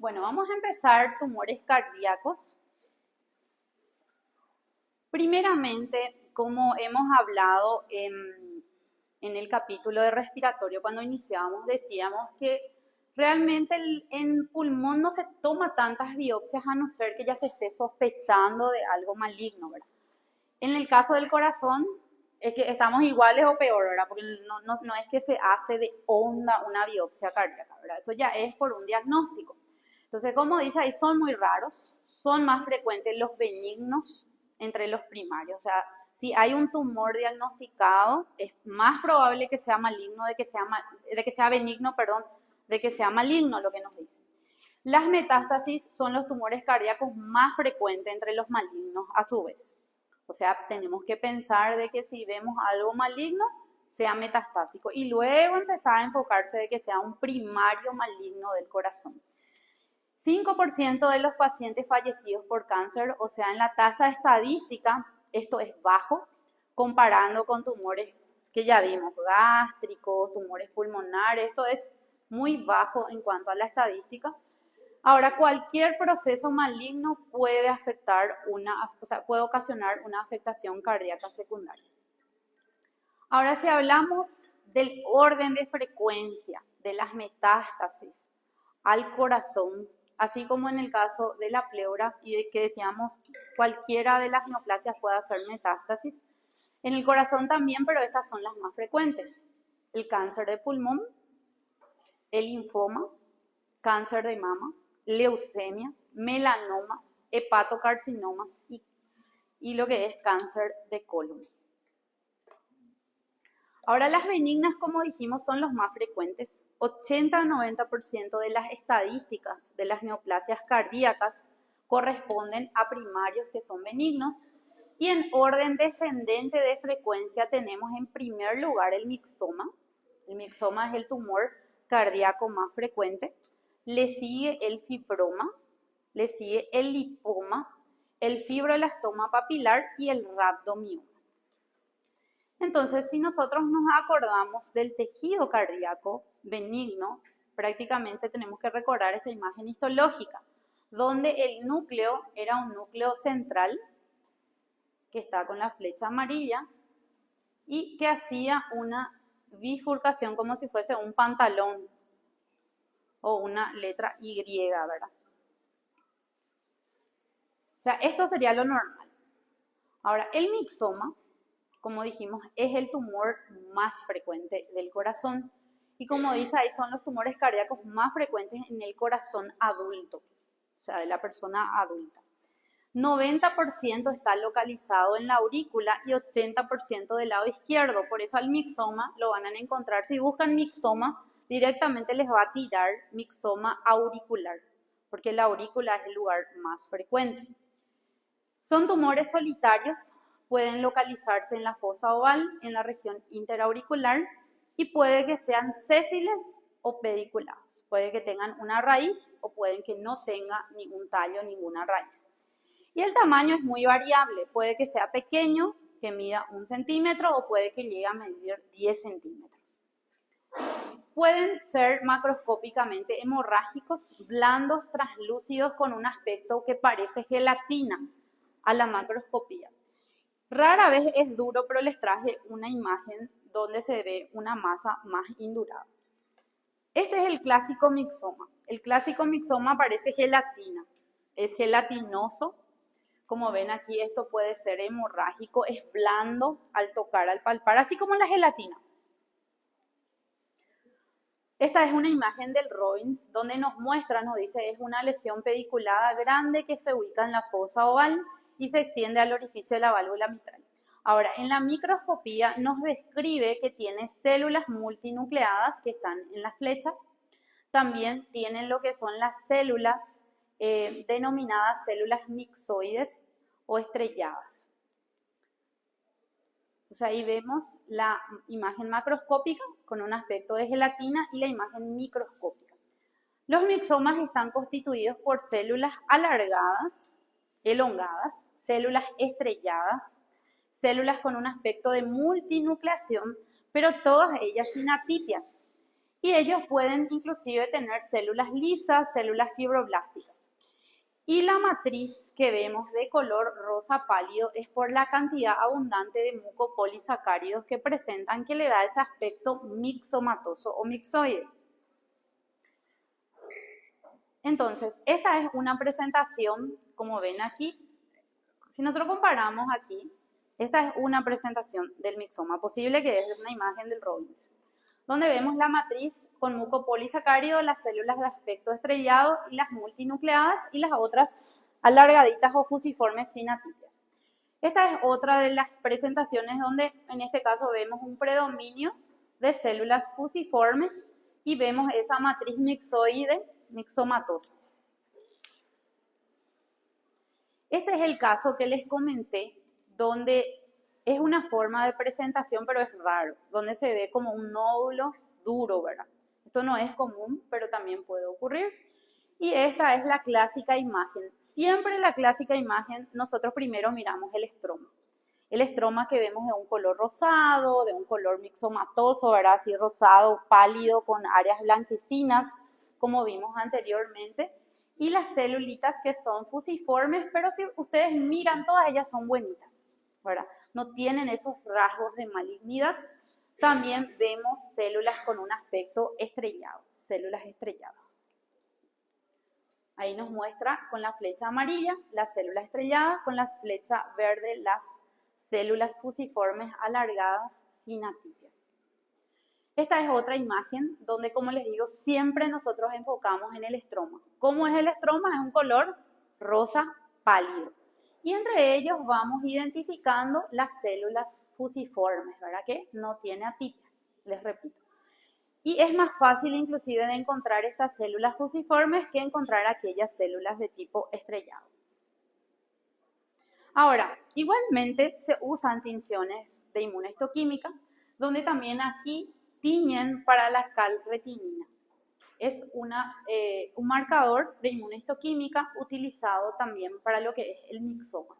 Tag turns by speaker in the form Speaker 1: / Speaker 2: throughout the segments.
Speaker 1: Bueno, vamos a empezar tumores cardíacos. Primeramente, como hemos hablado en el capítulo de respiratorio, cuando iniciamos, decíamos que realmente en pulmón no se toma tantas biopsias a no ser que ya se esté sospechando de algo maligno, ¿verdad? En el caso del corazón, es que estamos iguales o peor, ¿verdad? Porque no es que se hace de onda una biopsia cardíaca, ¿verdad? Esto ya es por un diagnóstico. Entonces, como dice ahí, son muy raros, son más frecuentes los benignos entre los primarios. O sea, si hay un tumor diagnosticado, es más probable que sea maligno, de que sea benigno, perdón, de que sea maligno, lo que nos dice. Las metástasis son los tumores cardíacos más frecuentes entre los malignos, a su vez. O sea, tenemos que pensar de que si vemos algo maligno, sea metastásico y luego empezar a enfocarse de que sea un primario maligno del corazón. 5% de los pacientes fallecidos por cáncer, o sea, en la tasa estadística, esto es bajo, comparando con tumores que ya vimos, gástricos, tumores pulmonares, esto es muy bajo en cuanto a la estadística. Ahora, cualquier proceso maligno puede puede ocasionar una afectación cardíaca secundaria. Ahora, si hablamos del orden de frecuencia de las metástasis al corazón, así como en el caso de la pleura y de que decíamos cualquiera de las neoplasias puede hacer metástasis, en el corazón también, pero estas son las más frecuentes: el cáncer de pulmón, el linfoma, cáncer de mama, leucemia, melanomas, hepatocarcinomas y lo que es cáncer de colon. Ahora, las benignas, como dijimos, son los más frecuentes. 80-90% de las estadísticas de las neoplasias cardíacas corresponden a primarios que son benignos. Y en orden descendente de frecuencia tenemos en primer lugar el mixoma. El mixoma es el tumor cardíaco más frecuente. Le sigue el fibroma, le sigue el lipoma, el fibroelastoma papilar y el rhabdomioma. Entonces, si nosotros nos acordamos del tejido cardíaco benigno, prácticamente tenemos que recordar esta imagen histológica, donde el núcleo era un núcleo central, que está con la flecha amarilla, y que hacía una bifurcación como si fuese un pantalón o una letra Y, ¿verdad? O sea, esto sería lo normal. Ahora, el mixoma, como dijimos, es el tumor más frecuente del corazón. Y como dice ahí, son los tumores cardíacos más frecuentes en el corazón adulto, o sea, de la persona adulta. 90% está localizado en la aurícula y 80% del lado izquierdo. Por eso al mixoma lo van a encontrar. Si buscan mixoma, directamente les va a tirar mixoma auricular, porque la aurícula es el lugar más frecuente. Son tumores solitarios, pueden localizarse en la fosa oval, en la región interauricular, y puede que sean sésiles o pediculados. Puede que tengan una raíz o pueden que no tenga ningún tallo, ninguna raíz. Y el tamaño es muy variable, puede que sea pequeño, que mida 1 centímetro, o puede que llegue a medir 10 centímetros. Pueden ser macroscópicamente hemorrágicos, blandos, translúcidos, con un aspecto que parece gelatina a la macroscopía. Rara vez es duro, pero les traje una imagen donde se ve una masa más indurada. Este es el clásico mixoma. El clásico mixoma parece gelatina, es gelatinoso. Como ven aquí, esto puede ser hemorrágico, es blando al tocar, al palpar, así como la gelatina. Esta es una imagen del Robbins, donde nos muestra, nos dice, es una lesión pediculada grande que se ubica en la fosa oval y se extiende al orificio de la válvula mitral. Ahora, en la microscopía nos describe que tiene células multinucleadas que están en la flecha. También tienen lo que son las células denominadas células mixoides o estrelladas. O sea, ahí vemos la imagen macroscópica con un aspecto de gelatina y la imagen microscópica. Los mixomas están constituidos por células alargadas, elongadas, células estrelladas, células con un aspecto de multinucleación, pero todas ellas sin atipias. Y ellos pueden inclusive tener células lisas, células fibroblásticas. Y la matriz que vemos de color rosa pálido es por la cantidad abundante de mucopolisacáridos que presentan, que le da ese aspecto mixomatoso o mixoide. Entonces, esta es una presentación, como ven aquí. Si nosotros comparamos aquí, esta es una presentación del mixoma, posible que es una imagen del Robbins, donde vemos la matriz con mucopolisacárido, las células de aspecto estrellado y las multinucleadas y las otras alargaditas o fusiformes sin atipias. Esta es otra de las presentaciones donde en este caso vemos un predominio de células fusiformes y vemos esa matriz mixoide, mixomatosa. Este es el caso que les comenté, donde es una forma de presentación, pero es raro, donde se ve como un nódulo duro, ¿verdad? Esto no es común, pero también puede ocurrir. Y esta es la clásica imagen. Siempre en la clásica imagen nosotros primero miramos el estroma. El estroma que vemos de un color rosado, de un color mixomatoso, ¿verdad? Así rosado, pálido, con áreas blanquecinas, como vimos anteriormente. Y las celulitas que son fusiformes, pero si ustedes miran, todas ellas son buenitas, ¿verdad? No tienen esos rasgos de malignidad. También vemos células con un aspecto estrellado, células estrelladas. Ahí nos muestra con la flecha amarilla las células estrelladas, con la flecha verde las células fusiformes alargadas sin atipias. Esta es otra imagen donde, como les digo, siempre nosotros enfocamos en el estroma. ¿Cómo es el estroma? Es un color rosa pálido. Y entre ellos vamos identificando las células fusiformes, ¿verdad? Que no tiene atipias, les repito. Y es más fácil inclusive de encontrar estas células fusiformes que encontrar aquellas células de tipo estrellado. Ahora, igualmente se usan tinciones de inmunohistoquímica, donde también aquí tiñen para la calretinina. Es un marcador de inmunohistoquímica utilizado también para lo que es el mixoma.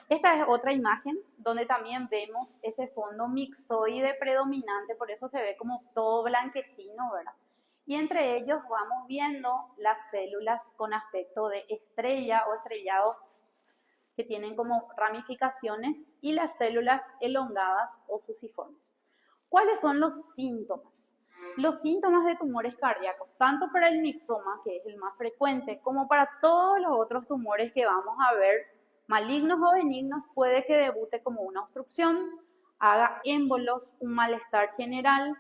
Speaker 1: Esta es otra imagen donde también vemos ese fondo mixoide predominante, por eso se ve como todo blanquecino, ¿verdad? Y entre ellos vamos viendo las células con aspecto de estrella o estrellado que tienen como ramificaciones y las células elongadas o fusiformes. ¿Cuáles son los síntomas? Los síntomas de tumores cardíacos, tanto para el mixoma, que es el más frecuente, como para todos los otros tumores que vamos a ver, malignos o benignos, puede que debute como una obstrucción, haga émbolos, un malestar general,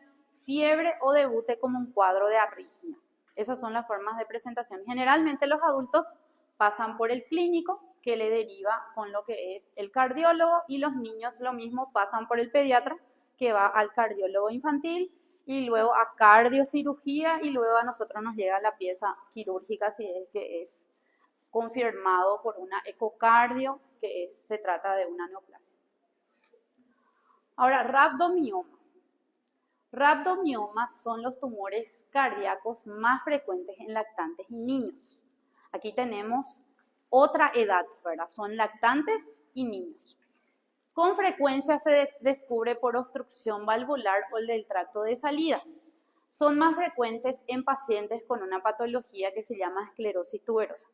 Speaker 1: fiebre o debute como un cuadro de arritmia. Esas son las formas de presentación. Generalmente los adultos pasan por el clínico, que le deriva con lo que es el cardiólogo, y los niños lo mismo, pasan por el pediatra, que va al cardiólogo infantil, y luego a cardiocirugía, y luego a nosotros nos llega la pieza quirúrgica si es que es confirmado por una ecocardio, que se trata de una neoplasia. Ahora, rhabdomioma. Rhabdomiomas son los tumores cardíacos más frecuentes en lactantes y niños. Aquí tenemos otra edad, ¿verdad? Son lactantes y niños. Con frecuencia se descubre por obstrucción valvular o del tracto de salida. Son más frecuentes en pacientes con una patología que se llama esclerosis tuberosa.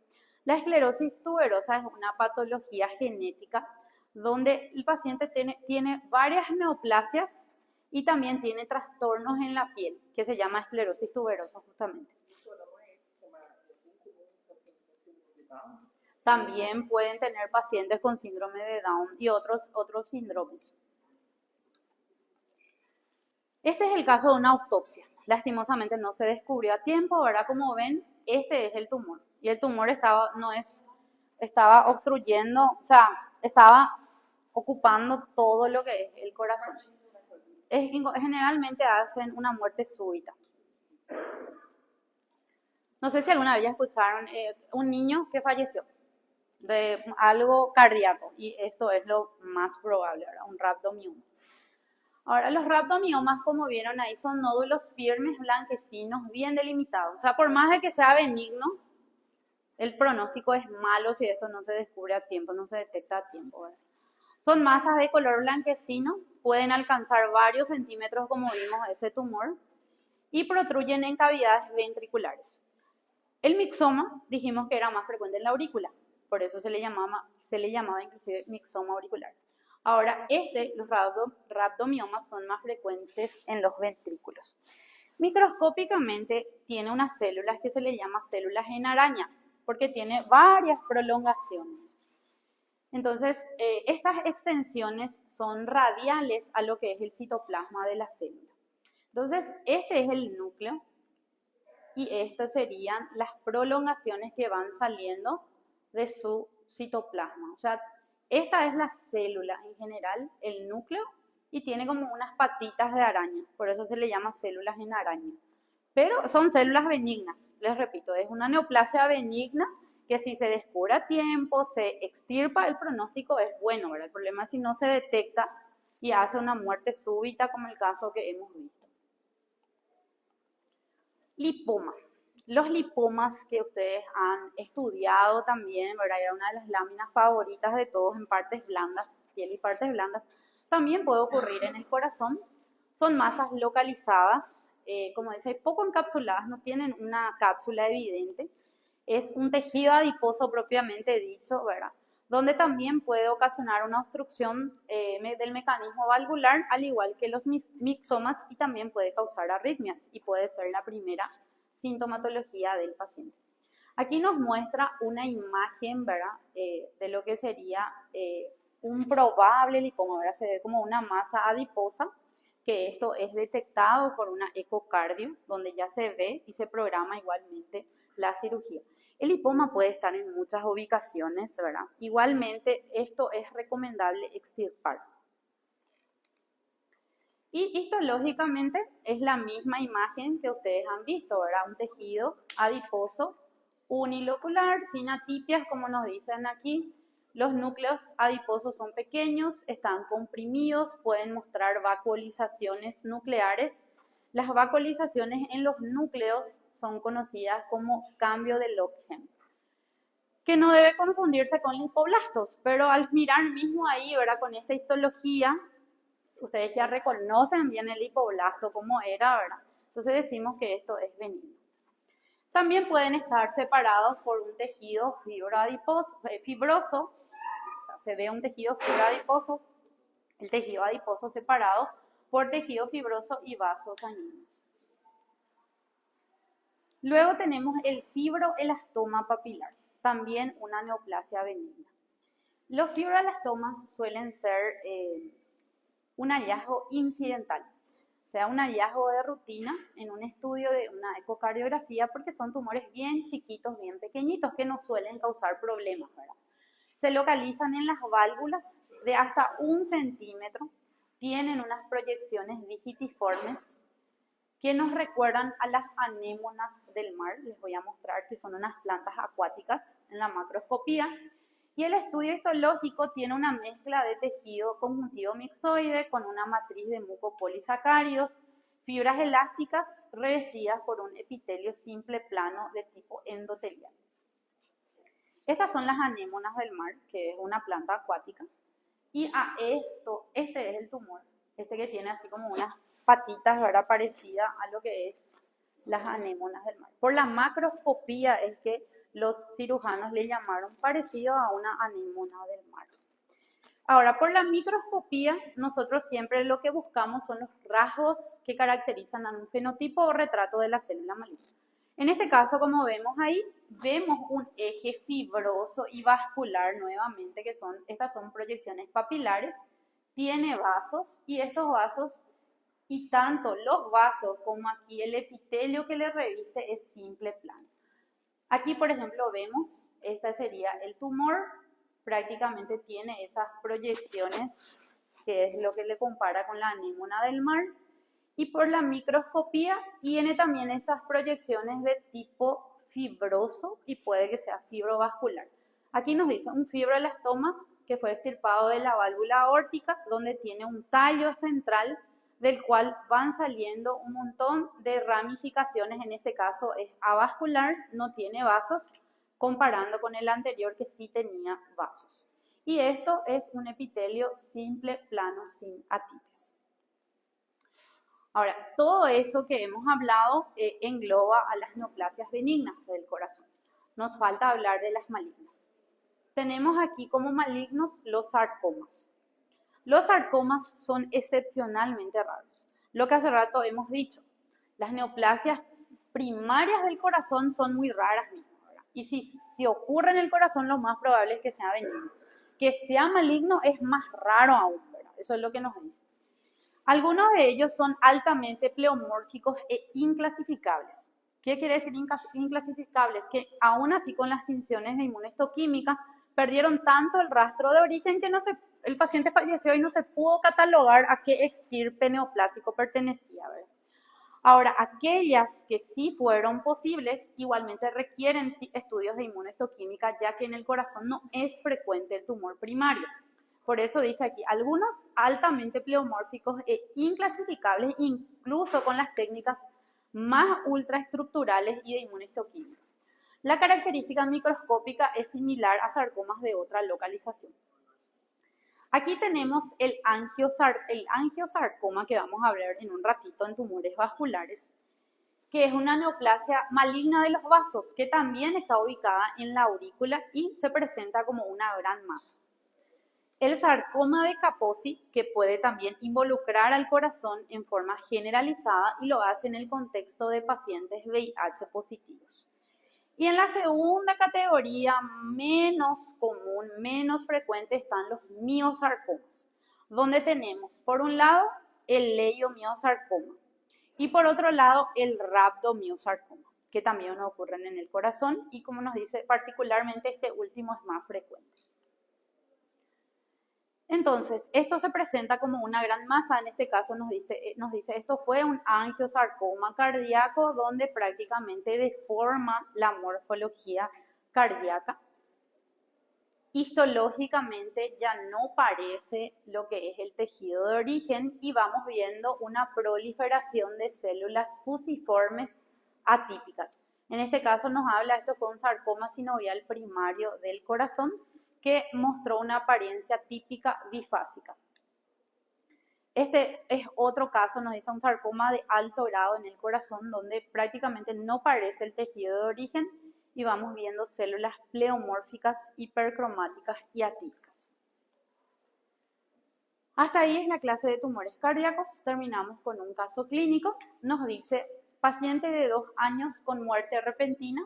Speaker 1: La esclerosis tuberosa es una patología genética donde el paciente tiene varias neoplasias y también tiene trastornos en la piel, que se llama esclerosis tuberosa justamente. También pueden tener pacientes con síndrome de Down y otros síndromes. Este es el caso de una autopsia. Lastimosamente no se descubrió a tiempo, ¿verdad? Como ven, este es el tumor. Y el tumor estaba obstruyendo, o sea, estaba ocupando todo lo que es el corazón. Generalmente hacen una muerte súbita. No sé si alguna vez ya escucharon un niño que falleció de algo cardíaco, y esto es lo más probable, ¿verdad? Un rhabdomioma. Ahora, los rhabdomiomas, como vieron ahí, son nódulos firmes, blanquecinos, bien delimitados. O sea, por más de que sea benigno, el pronóstico es malo si esto no se descubre a tiempo, no se detecta a tiempo, ¿verdad? Son masas de color blanquecino, pueden alcanzar varios centímetros, como vimos ese tumor, y protruyen en cavidades ventriculares. El mixoma dijimos que era más frecuente en la aurícula, por eso se le llamaba inclusive mixoma auricular. Ahora, los rhabdomiomas son más frecuentes en los ventrículos. Microscópicamente tiene unas células que se le llama células en araña, porque tiene varias prolongaciones. Entonces, estas extensiones son radiales a lo que es el citoplasma de la célula. Entonces, este es el núcleo y estas serían las prolongaciones que van saliendo de su citoplasma. O sea, esta es la célula en general, el núcleo, y tiene como unas patitas de araña, por eso se le llama células en araña. Pero son células benignas, les repito, es una neoplasia benigna que si se descubre a tiempo, se extirpa, el pronóstico es bueno, ¿verdad? El problema es si no se detecta y hace una muerte súbita como el caso que hemos visto. Lipoma. Los lipomas que ustedes han estudiado también, ¿verdad? Era una de las láminas favoritas de todos en partes blandas, piel y partes blandas. También puede ocurrir en el corazón. Son masas localizadas, como dice, poco encapsuladas, no tienen una cápsula evidente. Es un tejido adiposo propiamente dicho, ¿verdad? Donde también puede ocasionar una obstrucción del mecanismo valvular, al igual que los mixomas, y también puede causar arritmias y puede ser la primera sintomatología del paciente. Aquí nos muestra una imagen, ¿verdad? De lo que sería un probable lipoma, ¿verdad? Se ve como una masa adiposa, que esto es detectado por una ecocardio, donde ya se ve y se programa igualmente la cirugía. El lipoma puede estar en muchas ubicaciones, ¿verdad? Igualmente, esto es recomendable extirpar. Y histológicamente es la misma imagen que ustedes han visto, ¿verdad? Un tejido adiposo unilocular, sin atipias, como nos dicen aquí. Los núcleos adiposos son pequeños, están comprimidos, pueden mostrar vacuolizaciones nucleares. Las vacuolizaciones en los núcleos son conocidas como cambio de Lockham, que no debe confundirse con lipoblastos, pero al mirar mismo ahí, ¿verdad? Con esta histología, ustedes ya reconocen bien el lipoblasto como era, ¿verdad? Entonces decimos que esto es benigno. También pueden estar separados por un tejido fibroso, o sea, se ve un tejido fibroadiposo, el tejido adiposo separado por tejido fibroso y vasos sanguíneos. Luego tenemos el fibroelastoma papilar, también una neoplasia benigna. Los fibroelastomas suelen ser un hallazgo incidental, o sea, un hallazgo de rutina en un estudio de una ecocardiografía, porque son tumores bien chiquitos, bien pequeñitos, que no suelen causar problemas, ¿verdad? Se localizan en las válvulas de hasta 1 centímetro, tienen unas proyecciones digitiformes que nos recuerdan a las anémonas del mar. Les voy a mostrar que son unas plantas acuáticas en la macroscopía. Y el estudio histológico tiene una mezcla de tejido conjuntivo mixoide con una matriz de mucopolisacáridos, fibras elásticas revestidas por un epitelio simple plano de tipo endotelial. Estas son las anémonas del mar, que es una planta acuática. Y a este es el tumor, este que tiene así como unas patitas, ¿verdad? Parecida a lo que es las anémonas del mar. Por la macroscopía es que los cirujanos le llamaron parecido a una anémona del mar. Ahora, por la microscopía, nosotros siempre lo que buscamos son los rasgos que caracterizan a un fenotipo o retrato de la célula maligna. En este caso, como vemos ahí, vemos un eje fibroso y vascular nuevamente, estas son proyecciones papilares, tiene vasos y estos vasos, y tanto los vasos como aquí el epitelio que le reviste es simple plano. Aquí, por ejemplo, vemos, este sería el tumor, prácticamente tiene esas proyecciones, que es lo que le compara con la anémona del mar, y por la microscopía tiene también esas proyecciones de tipo fibroso y puede que sea fibrovascular. Aquí nos dice un fibroelastoma que fue extirpado de la válvula aórtica, donde tiene un tallo central del cual van saliendo un montón de ramificaciones. En este caso es avascular, no tiene vasos, comparando con el anterior que sí tenía vasos. Y esto es un epitelio simple plano sin atipias. Ahora, todo eso que hemos hablado engloba a las neoplasias benignas del corazón. Nos falta hablar de las malignas. Tenemos aquí como malignos los sarcomas. Los sarcomas son excepcionalmente raros. Lo que hace rato hemos dicho, las neoplasias primarias del corazón son muy raras mismo, ¿verdad? Y si ocurre en el corazón, lo más probable es que sea benigno. Que sea maligno es más raro aún, ¿verdad? Eso es lo que nos dice. Algunos de ellos son altamente pleomórficos e inclasificables. ¿Qué quiere decir inclasificables? Que aún así con las tinciones de inmunohistoquímica perdieron tanto el rastro de origen que el paciente falleció y no se pudo catalogar a qué extirpe neoplásico pertenecía, ¿verdad? Ahora, aquellas que sí fueron posibles igualmente requieren estudios de inmunohistoquímica, ya que en el corazón no es frecuente el tumor primario. Por eso dice aquí, algunos altamente pleomórficos e inclasificables, incluso con las técnicas más ultraestructurales y de inmunohistoquímica. La característica microscópica es similar a sarcomas de otra localización. Aquí tenemos el angiosarcoma que vamos a ver en un ratito en tumores vasculares, que es una neoplasia maligna de los vasos que también está ubicada en la aurícula y se presenta como una gran masa. El sarcoma de Kaposi, que puede también involucrar al corazón en forma generalizada y lo hace en el contexto de pacientes VIH positivos. Y en la segunda categoría, menos común, menos frecuente, están los miosarcomas, donde tenemos, por un lado, el leiomiosarcoma y por otro lado, el rhabdomiosarcoma, que también ocurren en el corazón y, como nos dice, particularmente este último es más frecuente. Entonces, esto se presenta como una gran masa, en este caso nos dice esto fue un angiosarcoma cardíaco donde prácticamente deforma la morfología cardíaca. Histológicamente ya no parece lo que es el tejido de origen y vamos viendo una proliferación de células fusiformes atípicas. En este caso nos habla, esto fue un sarcoma sinovial primario del corazón, que mostró una apariencia típica bifásica. Este es otro caso, nos dice un sarcoma de alto grado en el corazón, donde prácticamente no parece el tejido de origen y vamos viendo células pleomórficas, hipercromáticas y atípicas. Hasta ahí es la clase de tumores cardíacos. Terminamos con un caso clínico. Nos dice, paciente de 2 años con muerte repentina,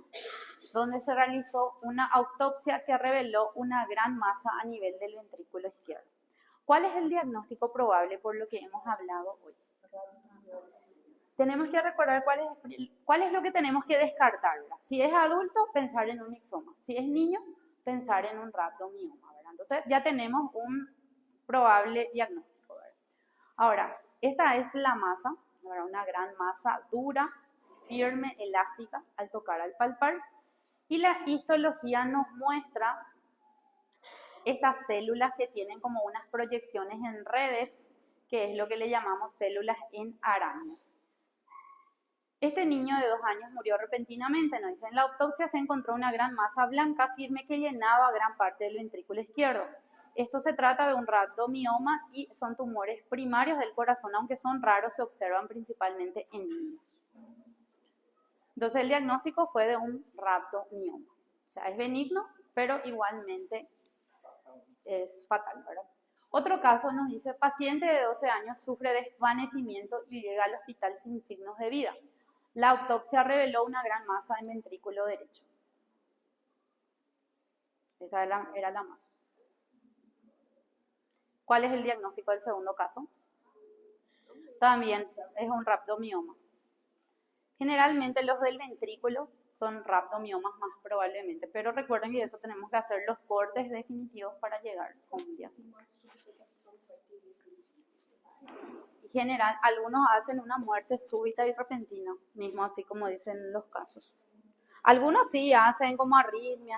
Speaker 1: donde se realizó una autopsia que reveló una gran masa a nivel del ventrículo izquierdo. ¿Cuál es el diagnóstico probable por lo que hemos hablado hoy? Tenemos que recordar cuál es lo que tenemos que descartar, ¿verdad? Si es adulto, pensar en un ixoma. Si es niño, pensar en un rhabdomioma, ¿verdad? Entonces ya tenemos un probable diagnóstico, ¿verdad? Ahora, esta es la masa, ¿verdad? Una gran masa dura, firme, elástica al tocar, al palpar. Y la histología nos muestra estas células que tienen como unas proyecciones en redes, que es lo que le llamamos células en araña. Este niño de 2 años murió repentinamente, nos dice, en la autopsia se encontró una gran masa blanca firme que llenaba gran parte del ventrículo izquierdo. Esto se trata de un rhabdomioma y son tumores primarios del corazón, aunque son raros, se observan principalmente en niños. Entonces el diagnóstico fue de un rhabdomioma. O sea, es benigno, pero igualmente es fatal, ¿verdad? Otro caso nos dice, paciente de 12 años sufre desvanecimiento y llega al hospital sin signos de vida. La autopsia reveló una gran masa en ventrículo derecho. Esa era la masa. ¿Cuál es el diagnóstico del segundo caso? También es un rhabdomioma. Generalmente los del ventrículo son rhabdomiomas más probablemente, pero recuerden que eso tenemos que hacer los cortes definitivos para llegar a un diagnóstico. En general, algunos hacen una muerte súbita y repentina, mismo así como dicen los casos. Algunos sí hacen como arritmia.